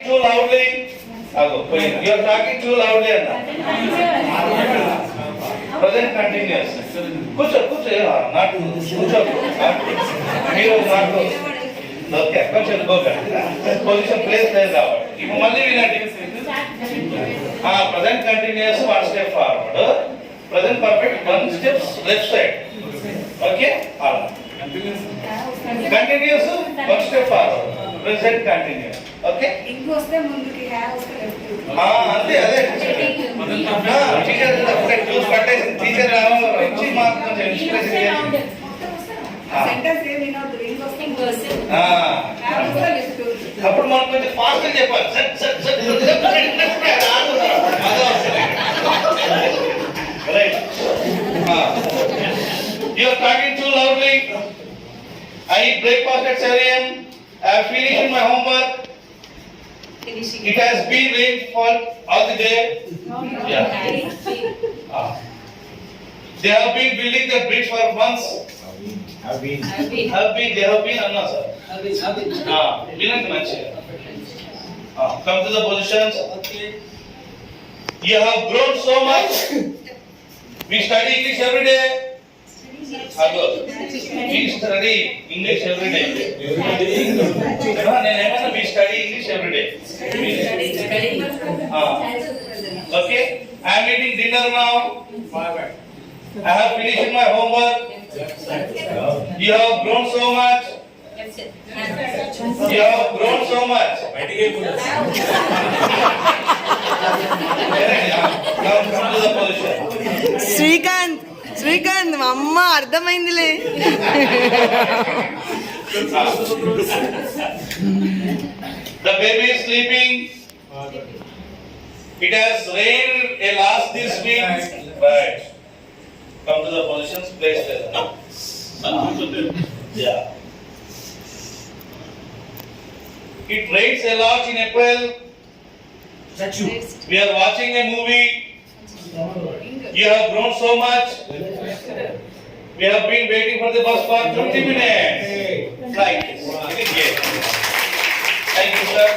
too loudly. You are talking too loudly. Present continuous. కూర్చో నాటు కూర్చో మీరు నాకు ఓకే కొంచెం పొజిషన్ ప్లేస్ లేదు కాబట్టి ఇప్పుడు మళ్ళీ వినండి. Present continuous 1 step forward, present perfect 1 step left side. Okay continuous 1 step forward, present continuous. Okay ఇంకొస్తే ముందుకి హ్యావ్ వస్తే లెఫ్ట్. అంతే అదే టీచర్ చూసి పట్టేసి టీచర్ ఇచ్చి మాకు కొంచెం ఇన్స్పిరేషన్ చేసి సెంటెన్స్ ఏం వినొద్దు. ఇంకొస్తే అప్పుడు మనం కొంచెం ఫాస్ట్ చెప్పాలి. You are talking too loudly. I eat breakfast at 7 a.m. I have finished my homework. It has been rainfall all the day. Yeah. They have been building the bridge for months. They have been Anna sir. Vinant manchiga. Come to the positions. You have grown so much. We study English every day. We study English every day. We study English every day. Okay. I am eating dinner now. I have finished my homework. You have grown so much. You have grown so much. Now come to the position. Srikanth మా అమ్మ అర్థమైందిలే. The baby is sleeping. It has rained a lot this week. Right. Come to the positions. Place there. Yeah. It rains a lot in April. We are watching a movie. You have grown so much. We have been waiting for the bus for 20 minutes. Like this. Thank you, sir.